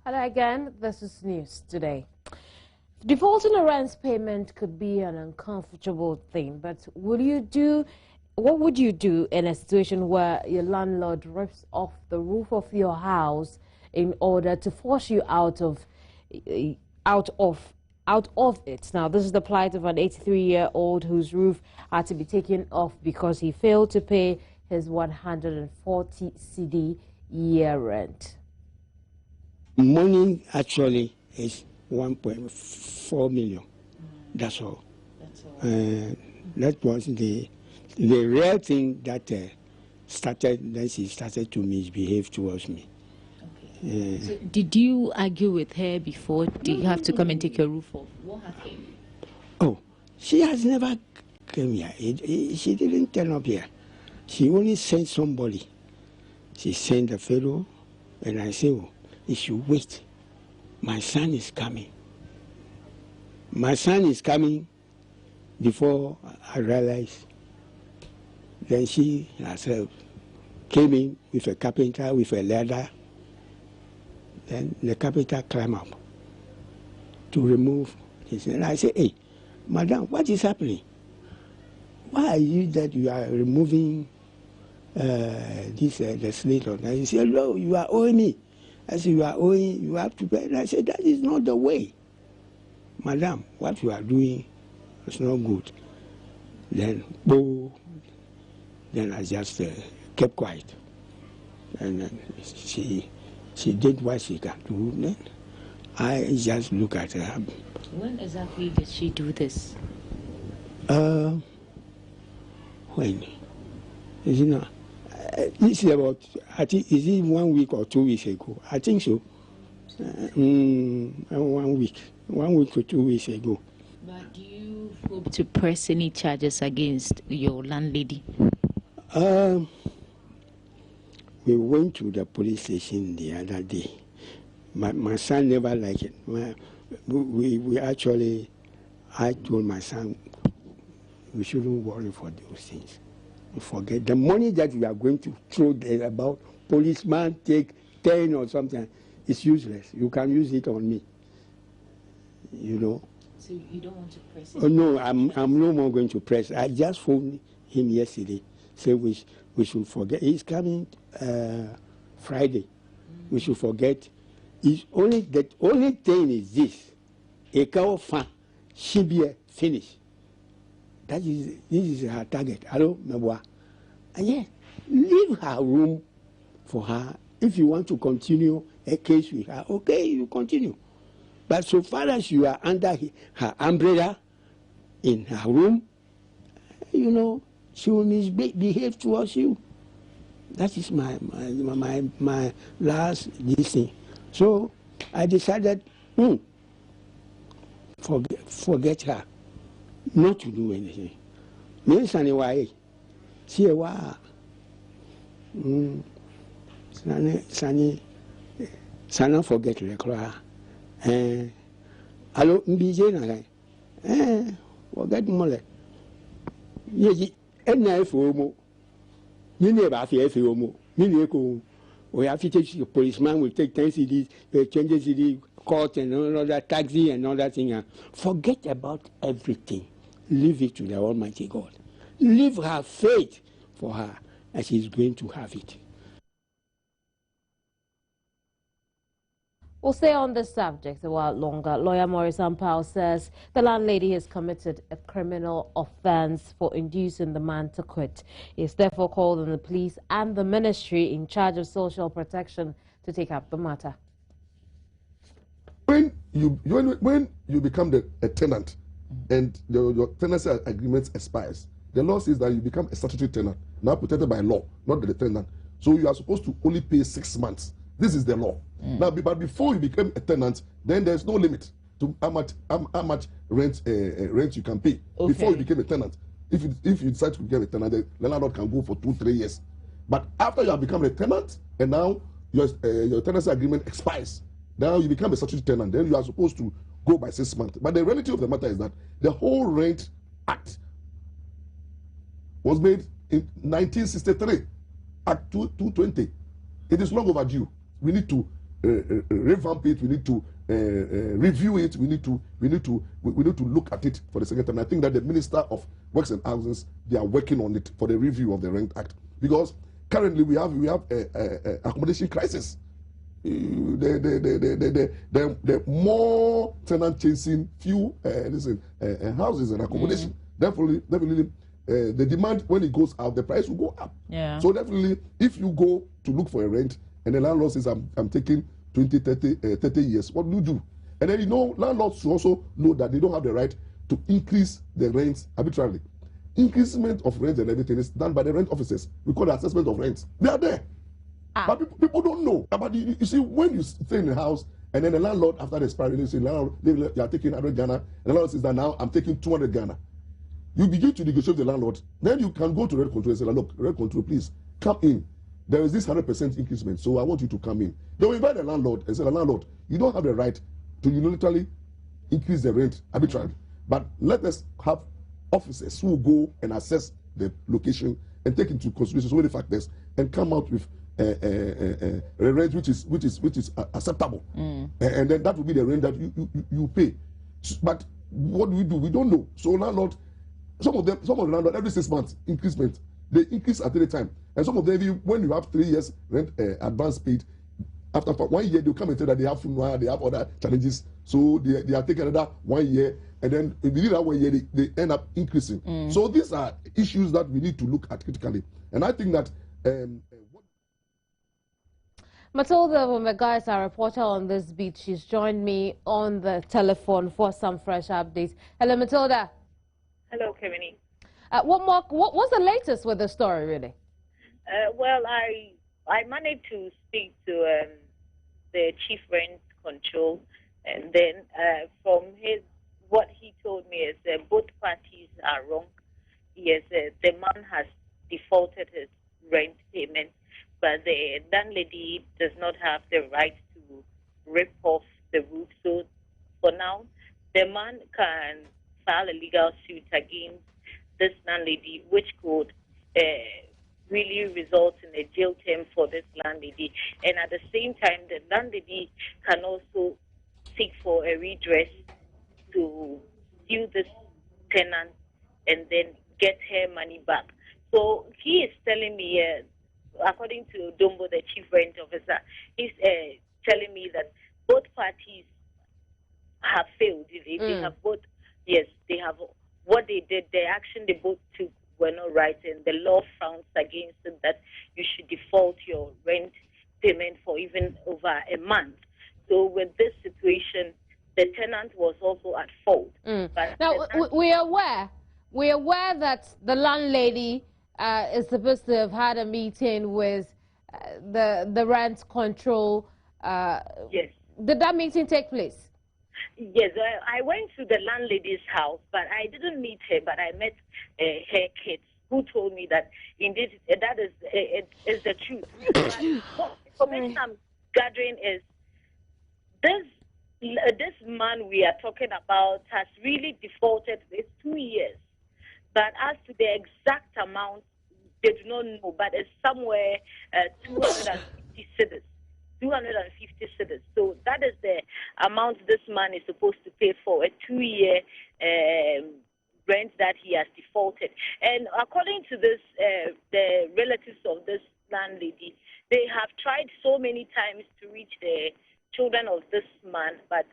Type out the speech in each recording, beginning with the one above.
Hello again, this is News Today. Defaulting a rent payment could be an uncomfortable thing, but what would you do in a situation where your landlord rips off the roof of your house in order to force you out of it? Now, this is the plight of an 83-year-old whose roof had to be taken off because he failed to pay his 140 cedi year rent. Money actually is 1.4 million. That's all. That was the real thing that started. Then she started to misbehave towards me. Okay. So did you argue with her before? Did you have to come and take your roof off? What happened? Oh, she has never come here. She didn't turn up here. She only sent somebody. She sent a fellow, and I said, oh, you should wait. My son is coming. My son is coming before I realized. Then she herself came in with a carpenter, with a ladder. Then the carpenter climbed up to remove his. And I said, hey, madam, what is happening? Why are you that you are removing the slate on? And he said, no, you are owing me. I said, you are owing, you have to pay. And I said, that is not the way. Madam, what you are doing is not good. Then, then I just kept quiet. And then she did what she can do. Then I just look at her. When exactly did she do this? When? You know, this is about, I think, is it 1 week or 2 weeks ago? I think so. 1 week. 1 week or 2 weeks ago. But do you hope to press any charges against your landlady? We went to the police station the other day. My son never liked it. We actually, I told my son, we shouldn't worry for those things. Forget the money that we are going to throw there about policeman take 10 or something. It's useless. You can use it on me. You know. So you don't want to press it? Oh, no, I'm no more going to press. I just phoned him yesterday. Say we should forget. He's coming Friday. We should forget. The only thing is this: a cow farm should be finished. This is her target. Hello, Mabwa. And yet, leave her room for her. If you want to continue a case with her, okay, you continue. But so far as you are under her umbrella in her room, you know, she will misbehave towards you. That is my last thing. So I decided, forget her. Not to do anything. Me sani why? See wa. Sani forget the cry. Allo mbije na gai. Forget mole. Yeji enna efo mo. Ni ne ba fi efo mo. Ni ne ko. We have to take the policeman will take 10 CDs, change CD, court and another taxi and all that thing. Forget about everything. Leave it to the Almighty God. Leave her faith for her, and she's going to have it. We'll stay on this subject a while longer. Lawyer Maurice Ampao says the landlady has committed a criminal offense for inducing the man to quit. He is therefore called on the police and the ministry in charge of social protection to take up the matter. When you become a tenant and your tenancy agreement expires, the law says that you become a statutory tenant, now protected by law, not the tenant. So you are supposed to only pay 6 months. This is the law. Now, but before you become a tenant, then there's no limit to how much rent you can pay. Okay. Before you became a tenant, if you decide to become a tenant, the landlord can go for 2-3 years. But after you have become a tenant, and now your tenancy agreement expires, now you become a statutory tenant. Then you are supposed to go by 6 months. But the reality of the matter is that the whole Rent Act was made in 1963, Act 220. It is long overdue. We need to revamp it. We need to review it. We need to look at it for the second time. I think that the Minister of Works and Housing, they are working on it for the review of the Rent Act, because currently we have accommodation crisis. The more tenant chasing few houses and accommodation. Definitely, the demand, when it goes up, the price will go up. Yeah. So definitely, if you go to look for a rent and the landlord says, I'm taking 20, 30 years, what do you do? And then landlords should also know that they don't have the right to increase the rents arbitrarily. Increasement of rent and everything is done by the rent officers. We call it assessment of rents. They are there. But people don't know. But you see, when you stay in the house and then the landlord, after the expiry, they say, landlord, you are taking 100 Ghana, and the landlord says that now I'm taking 200 Ghana. You begin to negotiate with the landlord. Then you can go to rent control and say, look, rent control, please come in. There is this 100% increasement, so I want you to come in. They will invite the landlord and say, the landlord, you don't have the right to unilaterally increase the rent arbitrarily. But let us have officers who will go and assess the location and take into consideration so many factors and come out with a rent which is acceptable. And then that will be the rent that you pay. But what do? We don't know. So landlord, some of the landlord every 6 months increment, they increase at any time. And some of them, when you have 3 years rent advance paid, after 1 year they'll come and tell that they have funeral, they have other challenges, so they are taking another 1 year, and then within that 1 year they end up increasing. So these are issues that we need to look at critically. And I think that Matilda Womega is our reporter on this beat. She's joined me on the telephone for some fresh updates. Hello, Matilda. Hello, Kevin. What's the latest with the story, really? Well, I managed to speak to the chief rent control, and then from what he told me is both parties are wrong. Yes, the man has defaulted his rent payment, but the landlady does not have the right to rip off the roof. So for now, the man can file a legal suit against this landlady, which could really result in a jail term for this landlady. And at the same time, the landlady can also seek for a redress to sue this tenant and then get her money back. So he is telling me, according to Dombo, the chief rent officer, he's telling me that both parties have failed. They have both, yes, they have, what they did, the action they both took were not right, and the law frowns against it that you should default your rent payment for even over a month. So with this situation, the tenant was also at fault. But now, we're aware that the landlady is supposed to have had a meeting with the rent control. Yes. Did that meeting take place? Yes, I went to the landlady's house, but I didn't meet her, but I met her kids, who told me that indeed that is the truth. What information I'm gathering is this man we are talking about has really defaulted. It's 2 years, but as to the exact amount, they do not know, but it's somewhere 250 cedis. 250 cedis. So that is the amount this man is supposed to pay for a 2-year rent that he has defaulted. And according to this, the relatives of this landlady, they have tried so many times to reach the children of this man, but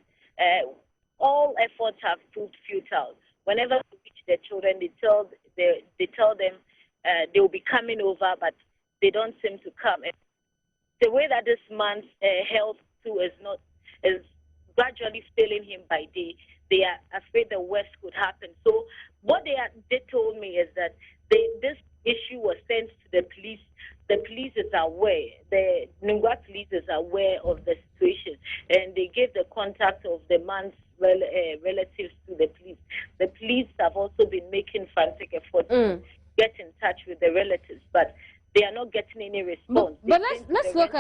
all efforts have proved futile. Whenever they reach their children, they tell them they will be coming over, but they don't seem to come. And the way that this man's health too is gradually failing him by day, they are afraid the worst could happen. So what they told me is that this issue was sent to the police. The police is aware. The Nungwa police is aware of the situation, and they gave the contact of the man's relatives to the police. The police have also been making frantic efforts to get in touch with the relatives, but they are not getting any response. But let's look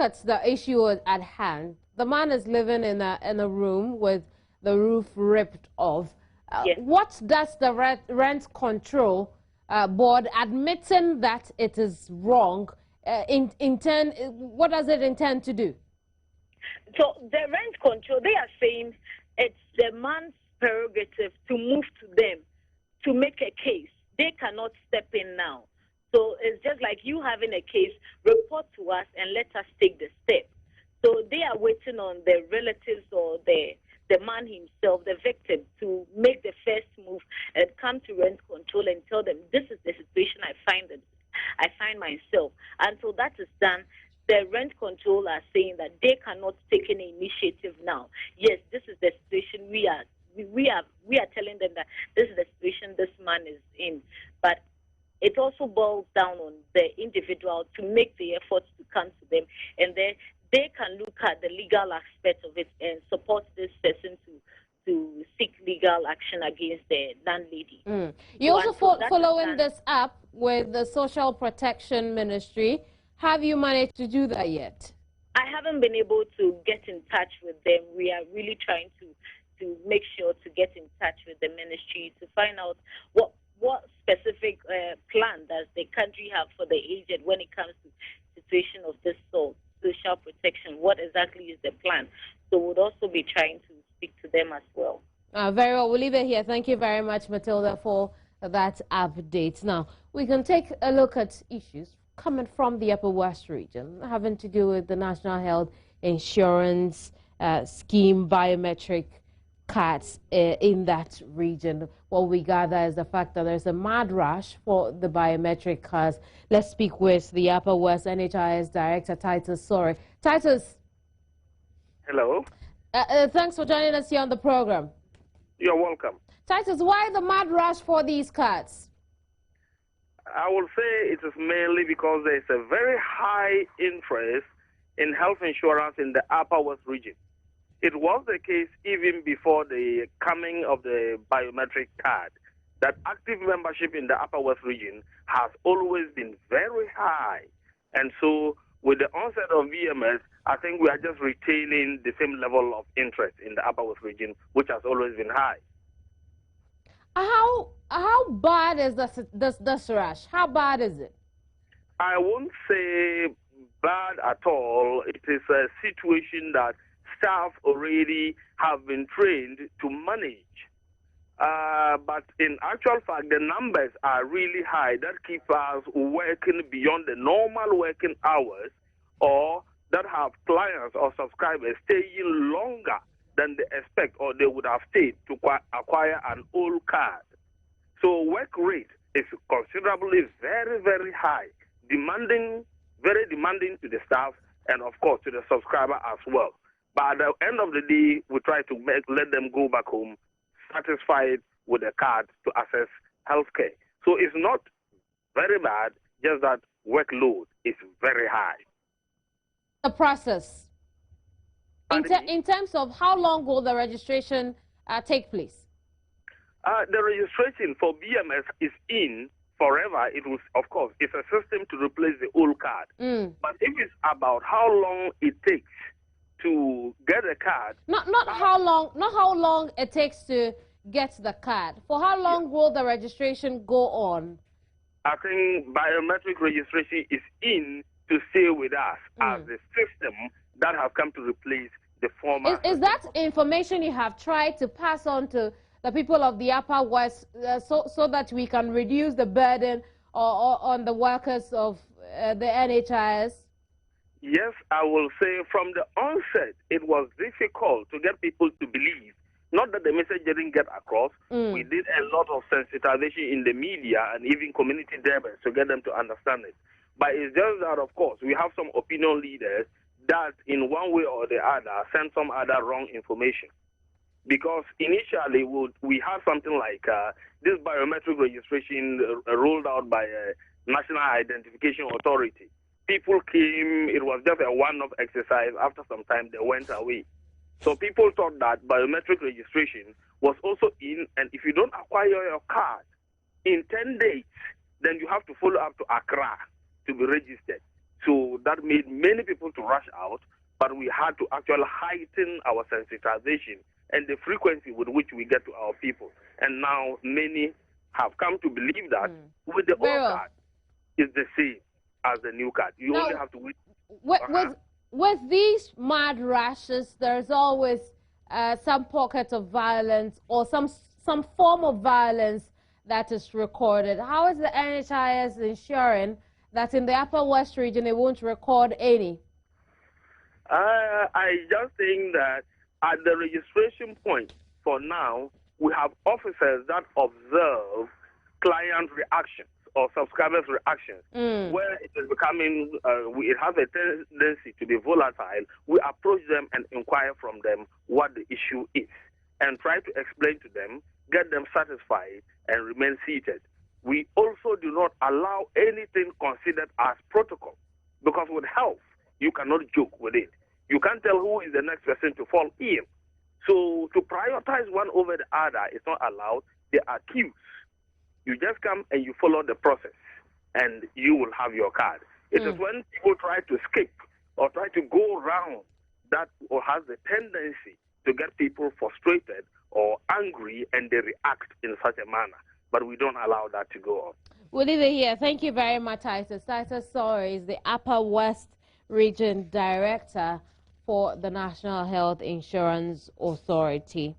at the issue at hand. The man is living in a room with the roof ripped off. Yes. What does the rent control board, admitting that it is wrong what does it intend to do? So the rent control, they are saying it's the man's prerogative to move to them to make a case. They cannot step in now. So it's just like you having a case, report to us and let us take the step. So they are waiting on the relatives or the man himself, the victim, to make the first move and come to rent control and tell them this is the situation I find myself. Until that is done, the rent control are saying that they cannot take any initiative now. Yes, this is the situation we are telling them that this is the situation this man is in. But it also boils down on the individual to make the efforts to come to them, and then they can look at the legal aspect of it and support this person to seek legal action against the landlady. You're also following this up with the Social Protection Ministry. Have you managed to do that yet? I haven't been able to get in touch with them. We are really trying to make sure to get in touch with the ministry to find out what specific plan does the country have for the aged when it comes to situation of this sort, social protection. What exactly is the plan? So we'll also be trying to speak to them as well. Very well. We'll leave it here. Thank you very much, Matilda, for that update. Now, we can take a look at issues coming from the Upper West region having to do with the National Health Insurance Scheme biometric cards in that region. What we gather is the fact that there's a mad rush for the biometric cards. Let's speak with the Upper West NHIS Director, Titus Sorry. Titus. Hello. Thanks for joining us here on the program. You're welcome. Titus, why the mad rush for these cards? I will say it is mainly because there is a very high interest in health insurance in the Upper West region. It was the case even before the coming of the biometric card that active membership in the Upper West region has always been very high. And so with the onset of VMS, I think we are just retaining the same level of interest in the Upper West region, which has always been high. How bad is this rush? How bad is it? I won't say bad at all. It is a situation that staff already have been trained to manage. But in actual fact, the numbers are really high that keep us working beyond the normal working hours, or that have clients or subscribers staying longer than they expect or they would have stayed to acquire an old card. So work rate is considerably very, very high, very demanding to the staff and, of course, to the subscriber as well. But at the end of the day, we try to let them go back home satisfied with the card to access healthcare. So it's not very bad, just that workload is very high. The process. In terms of how long will the registration take place? The registration for BMS is in forever. It was, of course, it's a system to replace the old card. But if it's about how long it takes to get a card, not how long it takes to get the card. For how long will the registration go on? I think biometric registration is in to stay with us as the system that has come to replace the former. Is that information you have tried to pass on to the people of the Upper West so that we can reduce the burden on the workers of the NHIS? Yes, I will say from the onset, it was difficult to get people to believe. Not that the message didn't get across. We did a lot of sensitization in the media and even community debates to get them to understand it. But it's just that, of course, we have some opinion leaders that in one way or the other send some other wrong information. Because initially we had something like this biometric registration rolled out by a National Identification Authority. People came, it was just a one-off exercise. After some time, they went away. So people thought that biometric registration was also in, and if you don't acquire your card in 10 days, then you have to follow up to Accra to be registered. So that made many people to rush out, but we had to actually heighten our sensitization and the frequency with which we get to our people. And now many have come to believe that with the old card, it's the same. as the new card. You only have to wait. With these mad rashes, there's always some pocket of violence or some form of violence that is recorded. How is the NHIS ensuring that in the Upper West region it won't record any? I just think that at the registration point, for now, we have officers that observe client reactions or subscribers' reactions. Where it is becoming, it has a tendency to be volatile, we approach them and inquire from them what the issue is and try to explain to them, get them satisfied, and remain seated. We also do not allow anything considered as protocol, because with health, you cannot joke with it. You can't tell who is the next person to fall ill. So to prioritize one over the other is not allowed. They are queues. You just come and you follow the process, and you will have your card. It is when people try to skip or try to go around that or has the tendency to get people frustrated or angry, and they react in such a manner. But we don't allow that to go on. We'll leave it here. Thank you very much, Titus. Titus Sorry is the Upper West Region Director for the National Health Insurance Authority.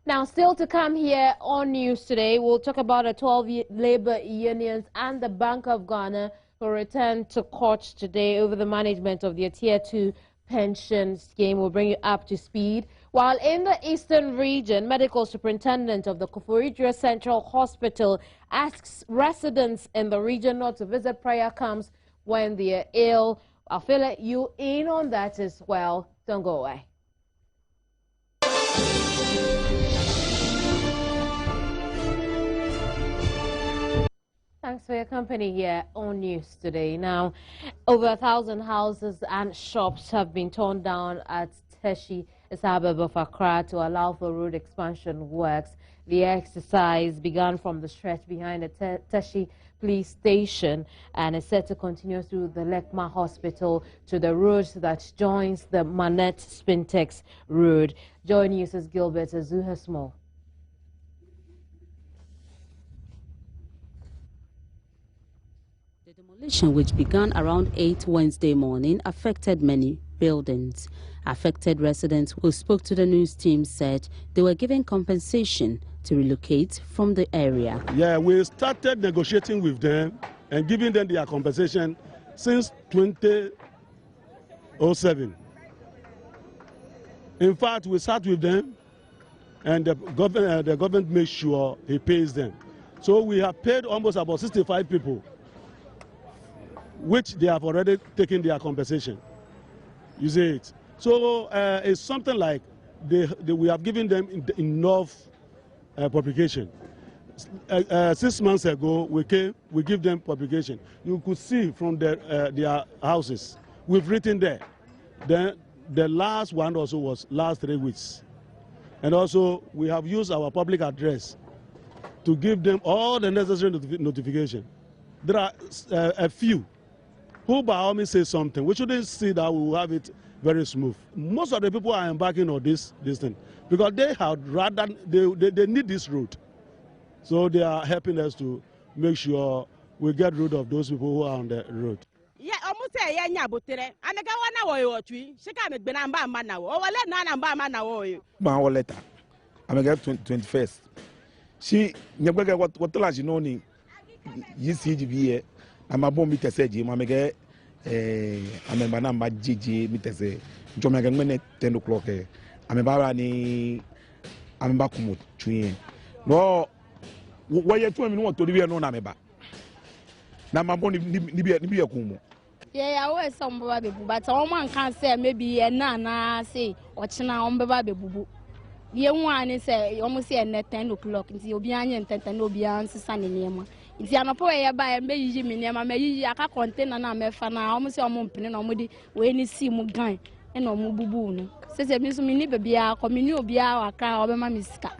Now, still to come here on News Today, we'll talk about the 12 labor unions and the Bank of Ghana who returned to court today over the management of their Tier 2 pension scheme. We'll bring you up to speed. While in the Eastern Region, Medical Superintendent of the Koforidua Central Hospital asks residents in the region not to visit prayer camps when they're ill. I'll fill you in on that as well. Don't go away. Thanks for your company here on News Today. Now, over 1,000 houses and shops have been torn down at Teshi, a suburb of Accra, to allow for road expansion works. The exercise began from the stretch behind the Teshi police station and is set to continue through the Lekma Hospital to the road that joins the Manette Spintex Road. Joy News' Gilbert Azuha Small. The demolition, which began around 8 Wednesday morning, affected many buildings. Affected residents who spoke to the news team said they were given compensation to relocate from the area. Yeah, we started negotiating with them and giving them their compensation since 2007. In fact, we sat with them and the government made sure he pays them. So we have paid almost about 65 people, which they have already taken their compensation. You see it. So it's something like we have given them enough publication. 6 months ago, we give them publication. You could see from their houses. We've written there. Then the last one also was last 3 weeks. And also, we have used our public address to give them all the necessary notification. There are a few who by all means say something. We shouldn't see that we will have it very smooth. Most of the people are embarking on this thing because they had rather they need this road. So they are helping us to make sure we get rid of those people who are on the road. Yeah, almost a year butere. And the Gawana or tree, she can't be Benamba Mana or let Nana Mana or my letter. I'm going to get 21st. She never what the last you know, you see the I'm a bomb meter said, I'm a get I'm a banana GG meter say, Jomagan 10 o'clock. I'm a barani, I'm back to tree. No, why you told me what to be a non ameba. Now my body be a kumo. Yeah, I always some baby, but someone can't say maybe a nana say, watching on baby boo. The one is almost at 10 o'clock until Obian and Tentanobian Sunny Nema. If you are not by a baby, maybe I can't contain an amefana, almost your mum penny or moody when you see Mugan and no mububoon. Says a Miss Minibia, Communio Bia, or Car over my miska.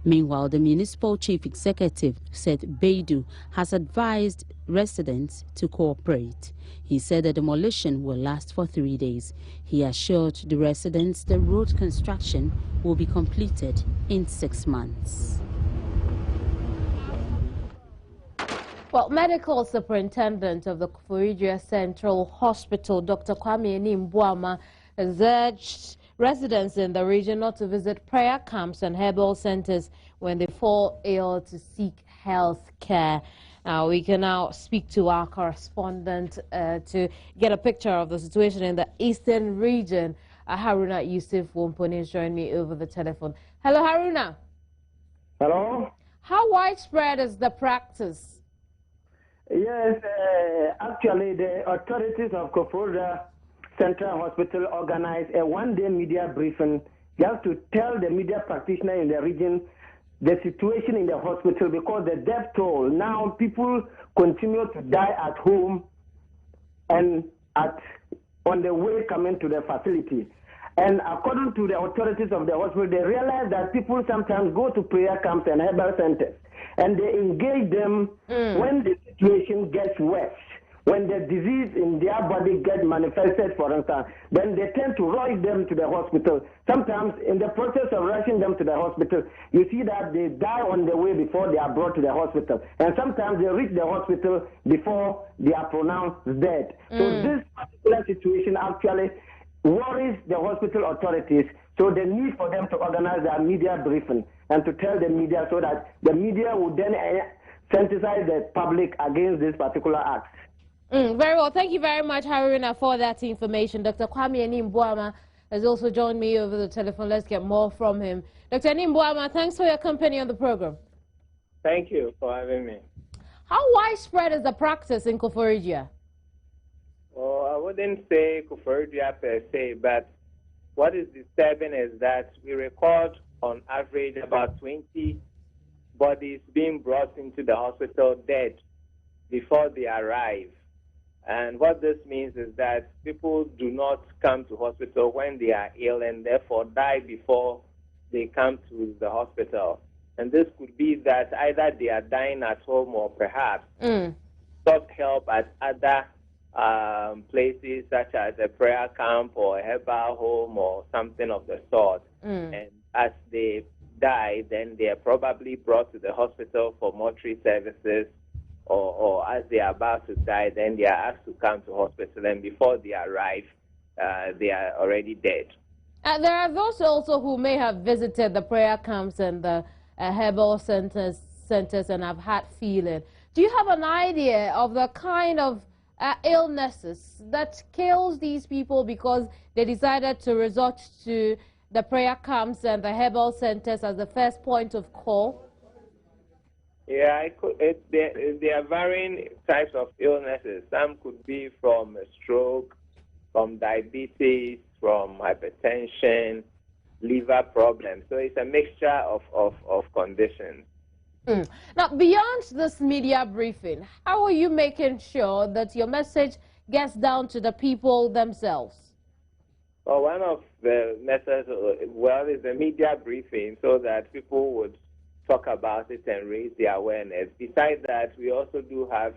Meanwhile, the municipal chief executive said Baidu has advised residents to cooperate. He said the demolition will last for 3 days. He assured the residents the road construction will be completed in 6 months. Well, Medical Superintendent of the Koforidua Central Hospital, Dr. Kwame Nimbuama, has urged residents in the region not to visit prayer camps and herbal centers when they fall ill to seek health care. We can now speak to our correspondent to get a picture of the situation in the eastern region. Haruna Yusuf Womponi is joining me over the telephone. Hello, Haruna. Hello. How widespread is the practice? Yes, actually, the authorities of Koforidua Central Hospital organized a one-day media briefing just to tell the media practitioners in the region the situation in the hospital, because the death toll, now people continue to die at home and on the way coming to the facility. And according to the authorities of the hospital, they realize that people sometimes go to prayer camps and herbal centers, and they engage them when the situation gets worse. When the disease in their body gets manifested, for instance, then they tend to rush them to the hospital. Sometimes in the process of rushing them to the hospital, you see that they die on the way before they are brought to the hospital. And sometimes they reach the hospital before they are pronounced dead. So this particular situation actually worries the hospital authorities. So the need for them to organize their media briefing and to tell the media so that the media would then sensitize the public against this particular act. Very well. Thank you very much, Haruna, for that information. Dr. Kwame Nimbuama has also joined me over the telephone. Let's get more from him. Dr. Nimbuama, thanks for your company on the program. Thank you for having me. How widespread is the practice in Koforidua? Well, I wouldn't say Koforidua per se, but what is disturbing is that we record on average about 20 bodies being brought into the hospital dead before they arrive. And what this means is that people do not come to hospital when they are ill and therefore die before they come to the hospital. And this could be that either they are dying at home or perhaps sought help at other places such as a prayer camp or a herbal home or something of the sort. And as they die, then they are probably brought to the hospital for mortuary services, or as they are about to die, then they are asked to come to hospital, and before they arrive, they are already dead. There are those also who may have visited the prayer camps and the herbal centers and have had feeling. Do you have an idea of the kind of illnesses that kills these people because they decided to resort to the prayer camps and the herbal centers as the first point of call? Yeah, there are varying types of illnesses. Some could be from a stroke, from diabetes, from hypertension, liver problems. So it's a mixture of conditions. Now, beyond this media briefing, how are you making sure that your message gets down to the people themselves? Well, one of the methods, is the media briefing so that people would talk about it and raise their awareness. Besides that, we also do have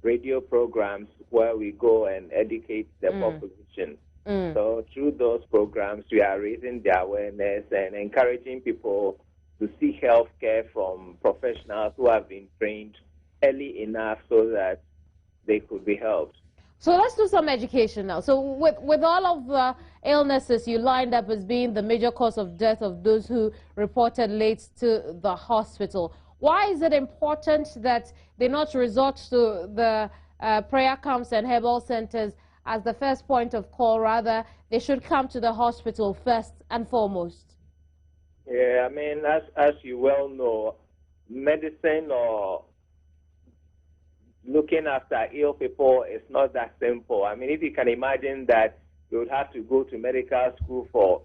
radio programs where we go and educate the population. So through those programs, we are raising their awareness and encouraging people to seek health care from professionals who have been trained early enough so that they could be helped. So let's do some education now. So with all of the illnesses you lined up as being the major cause of death of those who reported late to the hospital, why is it important that they not resort to the prayer camps and herbal centers as the first point of call? Rather, they should come to the hospital first and foremost. Yeah, I mean, as you well know, medicine or looking after ill people is not that simple. I mean, if you can imagine that you would have to go to medical school for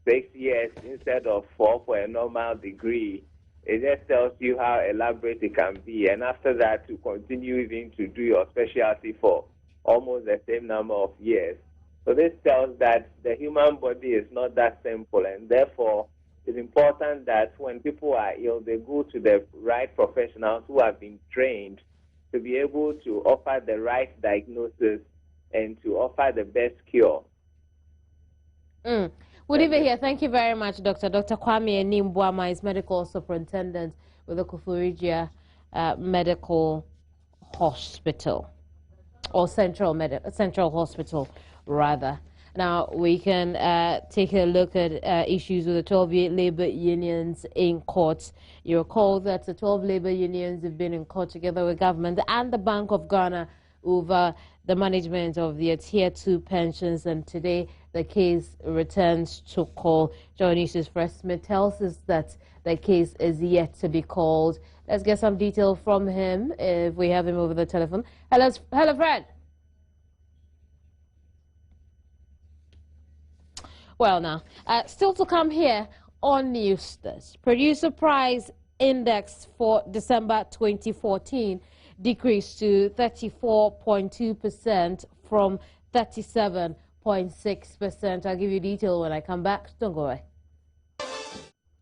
6 years instead of 4 for a normal degree, it just tells you how elaborate it can be. And after that, to continue even to do your specialty for almost the same number of years. So this tells that the human body is not that simple, and therefore it's important that when people are ill, they go to the right professionals who have been trained to be able to offer the right diagnosis and to offer the best cure. We'll leave it here. Thank you very much, Dr. Kwame Nimbuama is Medical Superintendent with the Koforidua Medical Hospital, or Central Hospital, rather. Now, we can take a look at issues with the 12 labor unions in court. You recall that the 12 labor unions have been in court together with government and the Bank of Ghana over the management of their Tier 2 pensions, and today the case returns to call. Johnny's Fresh Smith tells us that the case is yet to be called. Let's get some detail from him if we have him over the telephone. Hello, Fred. Well, now, still to come here on News Desk. Producer Price Index for December 2014 decreased to 34.2% from 37.6%. I'll give you detail when I come back. Don't go away.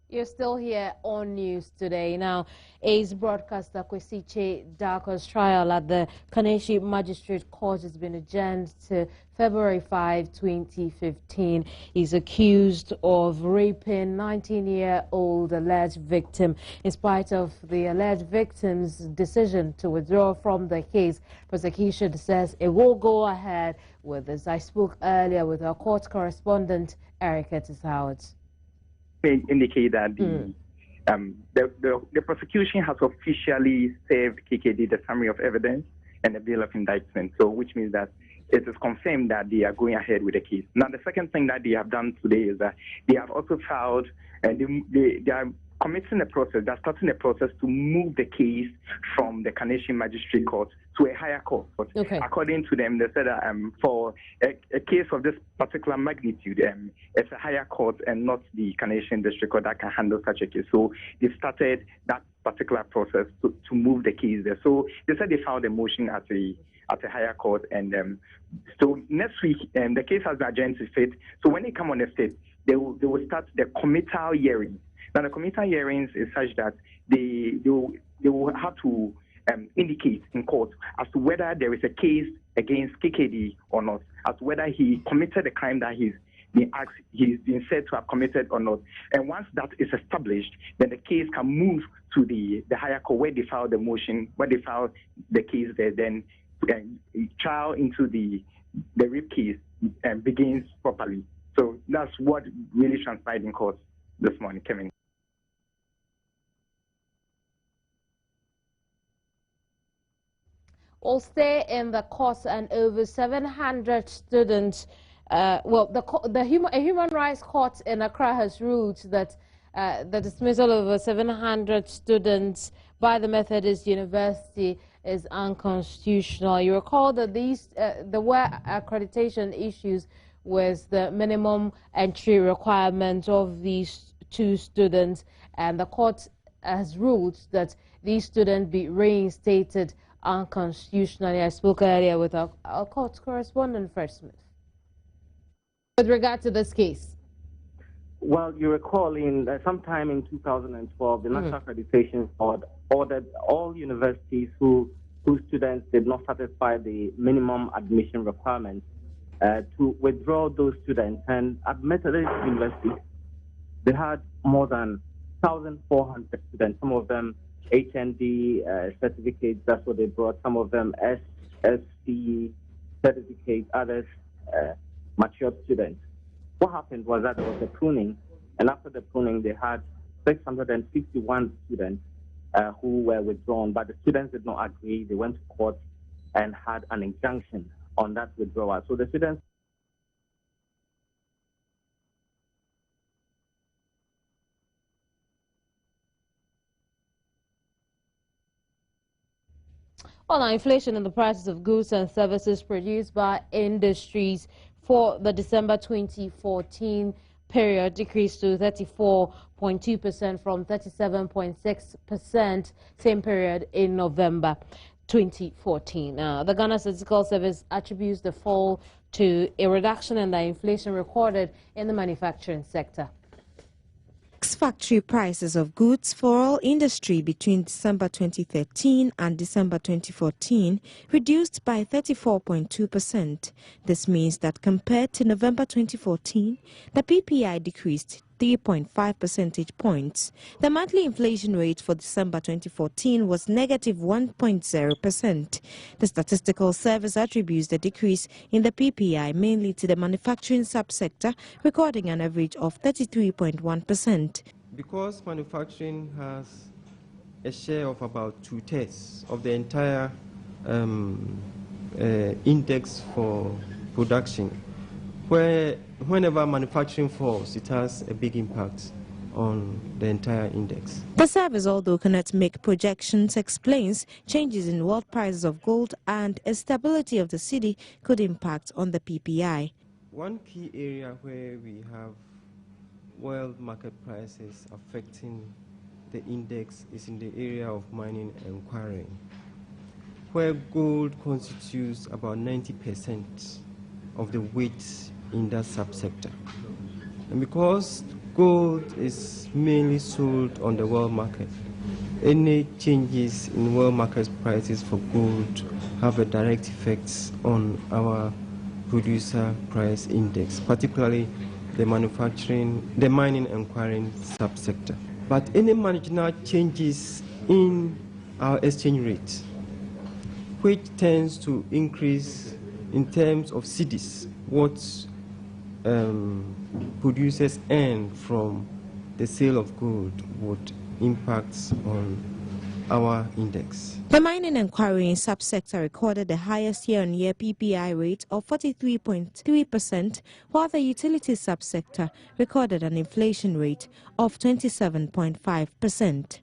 You're still here on News Today. Now, Ace broadcaster Kwesiche Darko's trial at the Kaneshi Magistrate Court has been adjourned to February 5, 2015. He's accused of raping 19-year-old alleged victim. In spite of the alleged victim's decision to withdraw from the case, prosecution says it will go ahead with this. I spoke earlier with our court correspondent, Erica Howard. Indicate that the prosecution has officially served KKD the summary of evidence and the bill of indictment, so which means that it is confirmed that they are going ahead with the case. Now, the second thing that they have done today is that they have also filed, they are committing the process, they're starting the process to move the case from the Kaneshi Magistrate Court to a higher court. Okay. According to them, they said that for a case of this particular magnitude, it's a higher court and not the Kaneshi District Court that can handle such a case. So they started that particular process to move the case there. So they said they filed a motion at a higher court, and so next week the case has been adjourned to Fifth. So when they come on the Fifth, they will start the committal hearing. Now, the committal hearings is such that they will have to indicate in court as to whether there is a case against KKD or not, as to whether he committed the crime that he's been said to have committed or not. And once that is established, then the case can move to the higher court where they file the motion, where they file the case there. Then trial into the rape case begins properly. So that's what really transpired in court this morning, Kevin. Will stay in the course, and over 700 students. A human rights court in Accra has ruled that the dismissal of over 700 students by the Methodist University is unconstitutional. You recall that there were accreditation issues with the minimum entry requirement of these two students, and the court has ruled that these students be reinstated unconstitutionally. I spoke earlier with our court correspondent, Fresh Smith. With regard to this case. Well, you recall sometime in 2012, the National Accreditation Board ordered all universities whose students did not satisfy the minimum admission requirements to withdraw those students. And at Methodist University, they had more than 1,400 students, some of them HND certificates, that's what they brought. Some of them SC certificates, others mature students. What happened was that there was a pruning, and after the pruning, they had 651 students who were withdrawn, but the students did not agree. They went to court and had an injunction on that withdrawal. So the students. Well, now, inflation in the prices of goods and services produced by industries for the December 2014 period decreased to 34.2% from 37.6% same period in November 2014. The Ghana Statistical Service attributes the fall to a reduction in the inflation recorded in the manufacturing sector. Factory prices of goods for all industry between December 2013 and December 2014 reduced by 34.2%. This means that compared to November 2014, the PPI decreased 3.5 percentage points. The monthly inflation rate for December 2014 was negative 1.0%. The Statistical Service attributes the decrease in the PPI mainly to the manufacturing subsector, recording an average of 33.1%. Because manufacturing has a share of about 2/3 of the entire index for production, whenever manufacturing falls, it has a big impact on the entire index. The service, although cannot make projections, explains changes in world prices of gold and stability of the cedi could impact on the PPI. One key area where we have world market prices affecting the index is in the area of mining and quarrying, where gold constitutes about 90% of the weight in that subsector. And because gold is mainly sold on the world market, any changes in world market prices for gold have a direct effect on our producer price index, particularly the mining and quarrying subsector. But any marginal changes in our exchange rate, which tends to increase in terms of cedis, what producers earn from the sale of gold would impact on our index. The mining and quarrying subsector recorded the highest year-on-year PPI rate of 43.3%, while the utilities subsector recorded an inflation rate of 27.5%.